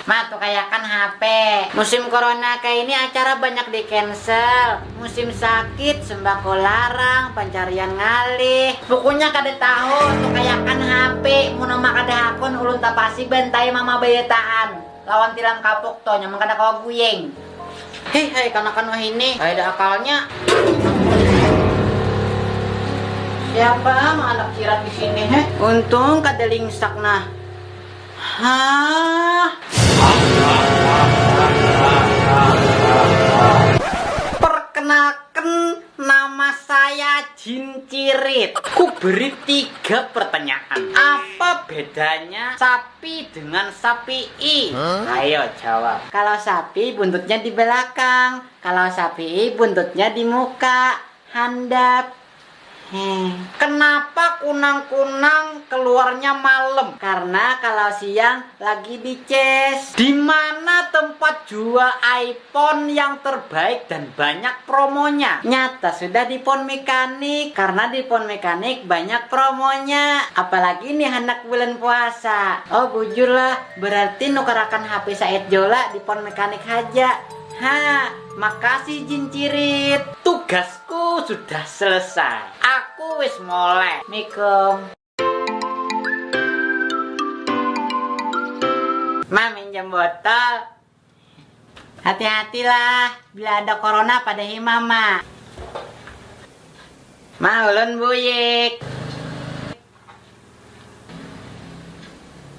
Mah tuh kayak kan HP. Musim corona kayak ini acara banyak di cancel. Musim sakit sembako larang, pencarian ngalih. Pokoknya kada tahu tuh kayak kan HP. Mun nama kada akun ulun tapasi bentai mama bayetaan. Lawan tilam kapuk toh nyamang kada kawa guyeng. Hei kanakan wah ini ada akalnya. Siapa anak kirat di sini Untung kadaling sakna. Hah? Perkenalkan, nama saya Jin Cirit. Ku beri 3 pertanyaan. Apa bedanya sapi dengan sapi i? Ayo jawab. Kalau sapi buntutnya di belakang, kalau sapi buntutnya di muka. Handap. Kenapa kunang-kunang keluarnya malam? Karena kalau siang lagi dicas. Di mana tempat jual iPhone yang terbaik dan banyak promonya? Nyata sudah di Pon Mekanik. Karena di Pon Mekanik banyak promonya. Apalagi nih anak bulan puasa. Oh bujur lah, berarti nukarakan HP Said Jola di Pon Mekanik aja. Makasih Jin Cirit. Tugasku sudah selesai. Aku wis mulai. Mikum. Ma minjam botol. Hati-hatilah bila ada corona pada mama. Ma ulun buyik.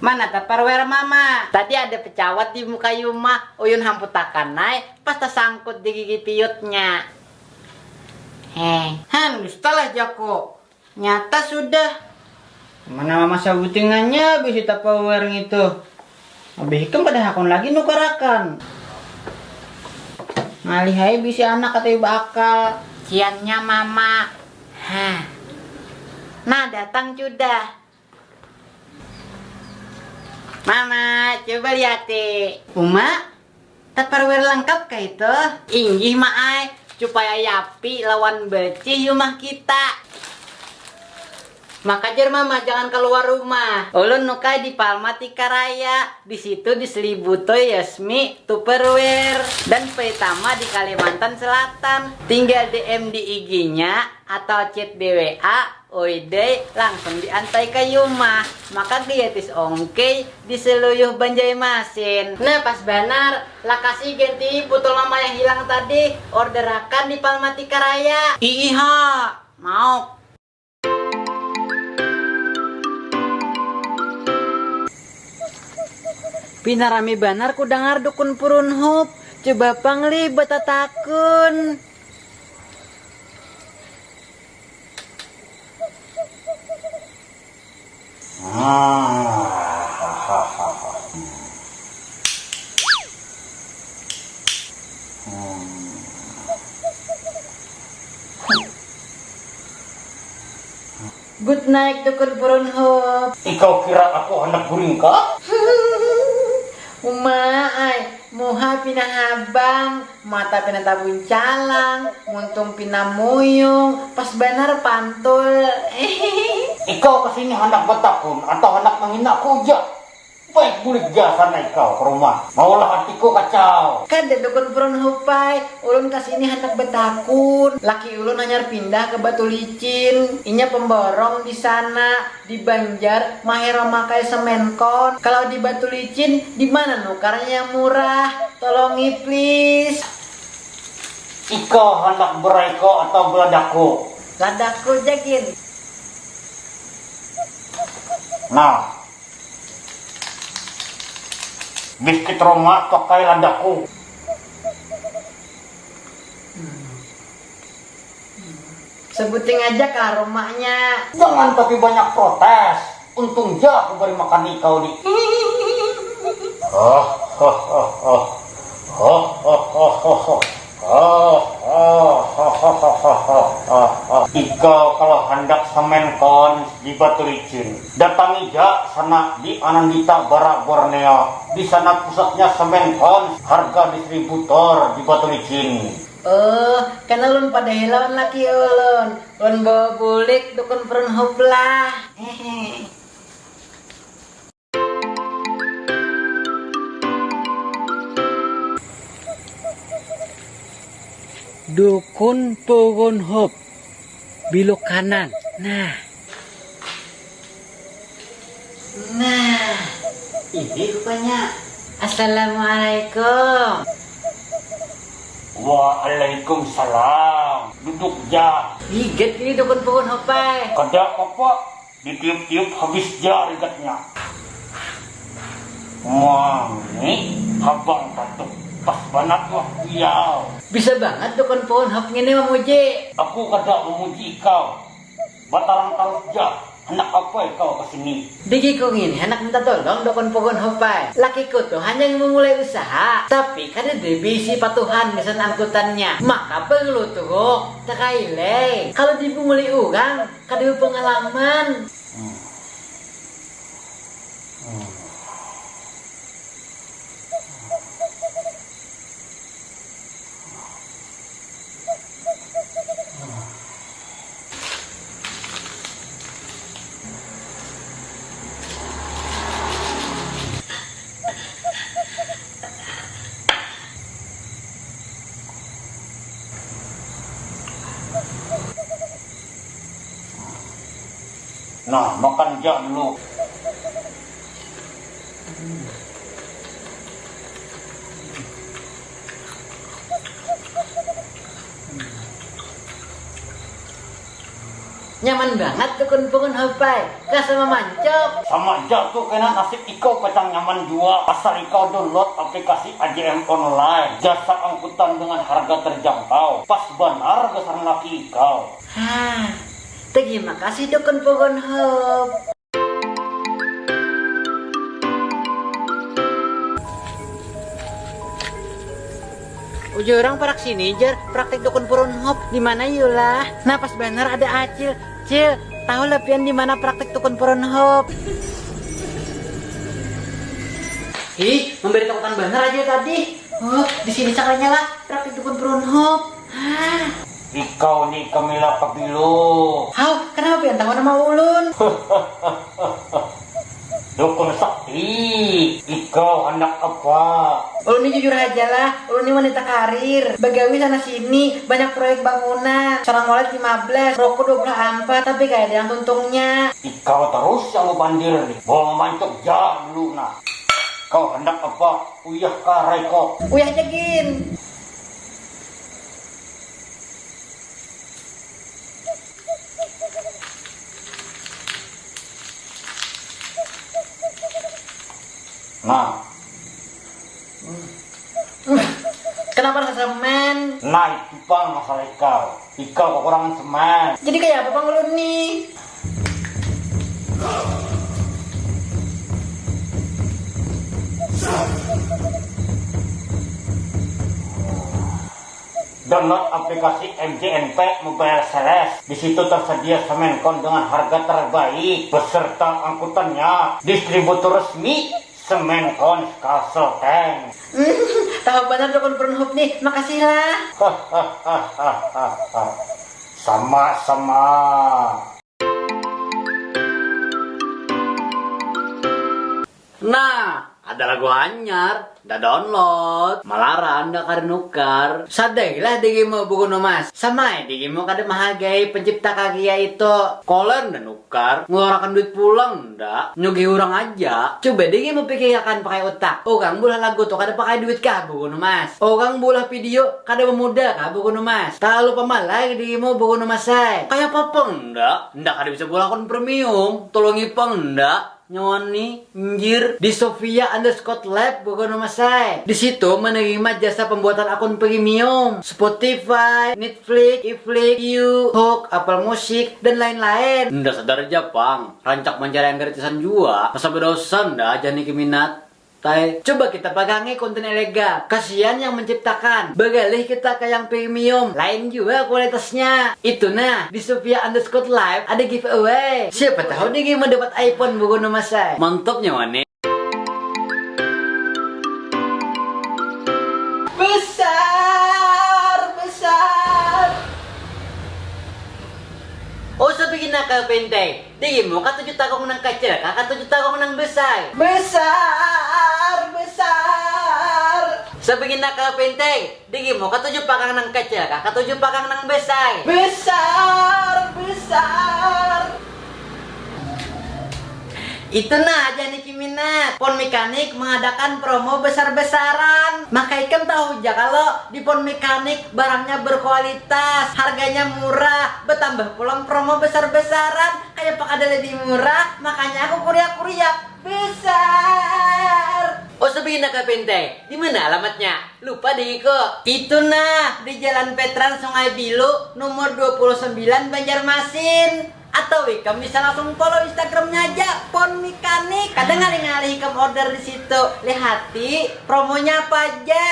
Mana tupperware mama? Tadi ada pecawat di muka Yuma. Uyun hamputakan naik pas tersangkut di gigi piutnya. Gustalah Jako. Nyata sudah. Mana mama sabutingannya bisi tupperware itu. Abis itu pada hakon lagi nukarakan. Ngalihai bisi anak kata ibu akal. Ciannya mama. Nah datang sudah. Mama, coba lihat Uma, tupperware lengkap kah itu? Inggih maai, supaya yapi lawan becih rumah kita. Maka jar mama jangan keluar rumah. Ulun nukai di Palmatika Raya. Di situ diselibuto Yasmi Tupperware dan pertama di Kalimantan Selatan. Tinggal DM di IG-nya atau chat di WA. Oide langsung diantai ke rumah. Maka gratis ongkey di seluruh Banjarmasin. Nah pas benar, lakasi ganti botol mama yang hilang tadi. Orderakan di Palmatika Raya. Iya, mau. Pinarami banar ku dengar dukun purun hup. Coba pangli batatakun. Good night dukun purun hup. Ikau kira aku anak buring kah? Umay, muha pinahabang, mata pinatabun calang, muntung pinamuyung, pas benar pantul. Ikau kesini hendak betakun atau hendak menghina kuja? Baik bulik jasa na ikau ke rumah. Maulah hatiku kacau. Kada dukun purun hupai, ulun kasini hendak betakun. Laki ulun hanya pindah ke Batu Licin. Inya pemborong di sana, di Banjar, mahera makai semenkon. Kalau di Batu Licin, di mana nukarnya yang murah? Tolongi please. Ikau hendak bereko atau beladaku? Ladaku jagin. Nah, biskit rumah tokai ladaku. Sebutin aja ke rumahnya. Jangan tapi banyak protes. Untung ja aku beri makan ikau di. Ikau kalau hendak semenkon di Batu Licin, datangi ja sana di Anandita Barat Borneo. Di sana pusatnya semenkon, harga distributor di Batu Licin. Karena ulun pada hilawan laki ulun bawa bulik dukun purun hublah. Dukun Pohon Hop. Belok kanan. Nah, ini rupanya. Assalamualaikum. Waalaikumsalam. Duduk ja. Ligat ini dukun Pohon Hop, Pai. Kada apa, ditiup-tiup habis ja ligatnya. Mami, habang katuk pas banget waktu ya. Bisa banget dukun Pohon Hop ini memuji. Aku kada memuji kau. Bataran tarus ja. Anak apa kau kesini? Digiku ini anak minta tolong dukun Pohon Hop, Pai. Lakiku tuh hanya memulai usaha, tapi kada debisi patuhan mesin angkutannya. Maka perlu tuh takaile. Kalau dimulai orang, kada pengalaman. Nah, makan ja dulu. Nyaman banget dukun Pohon Hop, Pai. Gak sama mancok. Sama ja tuh kena nasib ikau kacang nyaman jua. Asal ikau download aplikasi AJM online. Jasa angkutan dengan harga terjangkau. Pas benar gesaran laki ikau. Terima kasih dukun Pohon Hop. Uji orang parak sini jar praktek dukun Pohon Hop di mana yulah. Nah pas bener ada Acil. Cil, tahu lepian di mana praktek dukun Pohon Hop? Ih, memberi takutan bener aja tadi. Oh, di sini caranya lah praktek dukun Pohon Hop. Ikau nih Kamila Pabilo. Hau, kenapa pian tahu nama ulun? Dukun sakti. Ikau anak apa? Ulun ini jujur aja lah, ulun ini wanita karir. Bagawi sana sini, banyak proyek bangunan. Seorang wallet 15, rokok 24, tapi gak ada yang tuntungnya. Ikau terus yang bandir nih. Bawa mancok ja dulu nah. Kau hendak apa? Uyah karai kau. Uyah jegin. Nah, Kenapa rasa semen? nah itu bang masalah ikau. Ikau kekurangan semen. Jadi kayak apa bang ulun nih? Download aplikasi MJNP Mobile Sales. Di situ tersedia Semenkon dengan harga terbaik beserta angkutannya. Distributor resmi Semenkon Kalsel. Tahu benar dukun Pohon Hop nih, makasih lah. Sama-sama. Nah, ada lagu anyar, udah download, malaran, udah kada nukar. Sadailah di game buku mas. Sama di game kada menghargai pencipta kagia itu. Kolen udah nukar, ngeluarkan duit pulang ndak, nyugi orang aja. Coba di game pikirkan pakai otak. Orang bulah lagu tuh kada pakai duit kah buku mas. Orang bulah video kada memudah kah buku mas. Terlalu pemalai di game buku mas saya. Kayak apa ndak? Ndak kada bisa bulah akun premium. Tolong ipang ndak. Nyoni, njir, di Sofia_lab bukan nama saya. Di situ menerima jasa pembuatan akun premium, Spotify, Netflix, Iflix, You, Hook, Apple Music, dan lain-lain. Nggak sadar aja, Pang. Rancak mencari yang gratisan juga. Masa berdosa ndak aja nih keminat. Coba kita pegangi konten ilegal. Kasihan yang menciptakan. Beralih kita ke yang premium. Lain juga kualitasnya. Itu nah, di Sofia_live ada giveaway. Siapa tahu dia mau dapat iPhone bukan nama saya. Mantapnya mana? Besar. Oh, so bikin nakal pentai. Dia mau kata juta kau menang kecil, kakak 7 juta kau menang besar. Besar. Sebegina ka penteng, digi mo katujuh pakang nang kecil, katujuh pakang nang besar. Besar, besar. Itu nah aja nih Kiminat. Pon Mekanik mengadakan promo besar-besaran. Maka ikan tahu aja kalau di Pon Mekanik barangnya berkualitas, harganya murah, bertambah pulang promo besar-besaran. Kayak pak ada lebih murah, makanya aku kuriak-kuriak besar. Oh sebegini Kak Penteng, di mana alamatnya? Lupa deh kok. Itu nah di Jalan Petran Sungai Bilu nomor 29 Banjarmasin. Atau ikam bisa langsung follow Instagramnya aja Pon Mekanik. Kadang ngalih-ngalih ikam order di situ. Lihati promonya apa aja.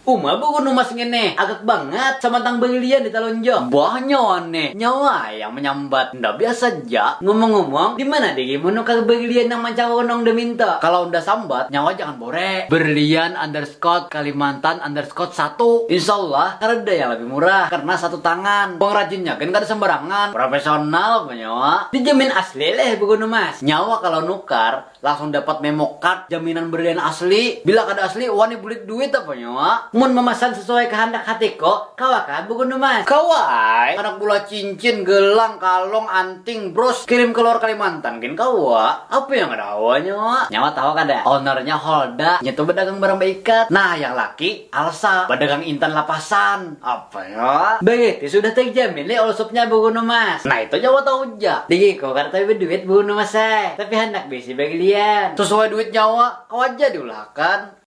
Uma bukan mas ngene agak banget sama tang belian di talonjo. Buah nyawa nih, nyawa yang menyambat. Ndak biasa aja ngomong-ngomong di mana deh gimana kagak belian yang macam nong de minta. Kalau udah sambat nyawa jangan bore. Berlian underscore Kalimantan underscore 1. Insyaallah ada yang lebih murah karena satu tangan. Pengrajinnya kan gak ada sembarangan, profesional nyawa. Dijamin asli leh bukan mas. Nyawa kalau nukar langsung dapat memo card jaminan berlian asli. Bila kada asli wani bulit duit apa nyawa. Mun memesan sesuai kehendak hati kok, kawakan bukan mas. Kawai, anak bola cincin, gelang, kalung, anting, bros, kirim keluar Kalimantan, kan kawa. Apa yang ada awalnya? Nyawa tahu kada? Ownernya Holda, nyetu berdagang barang beikat. Nah, yang laki Alsa, berdagang intan lapasan. Apa ya? Begitu sudah terjamin le olsupnya bukan mas. Nah itu nyawa tahu aja. Digi kok kada tapi duit bukan mas saya. Tapi hendak bisi bagian. Sesuai duit nyawa, kau aja diulahkan.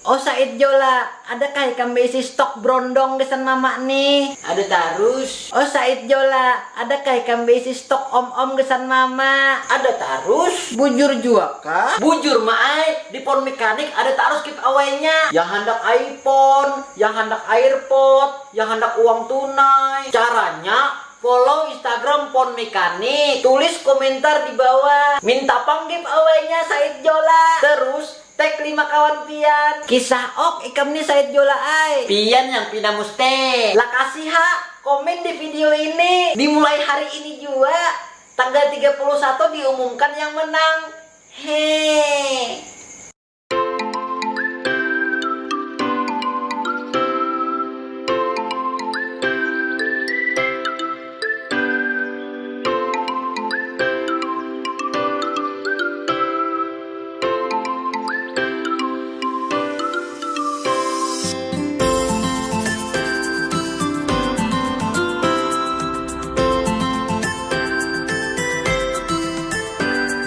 Oh Said Jola, adakah ikan besi stok brondong desan mama nih? Ada tarus. Oh Said Jola, adakah ikan besi stok om-om desan mama? Ada tarus. Bujur juga kah? Bujur maai, di Pon Mekanik ada tarus kip awainya. Yang hendak iPhone, yang hendak AirPod, yang hendak uang tunai. Caranya follow Instagram Pon Mekanik, tulis komentar di bawah, minta pang giveaway-nya Said Jola. Terus tag 5 kawan pian. Kisah ok ikam nih Said Jola ai. Pian yang pindah muste. Lah kasih ha komen di video ini. Dimulai hari ini juga. Tanggal 31 diumumkan yang menang. Heee.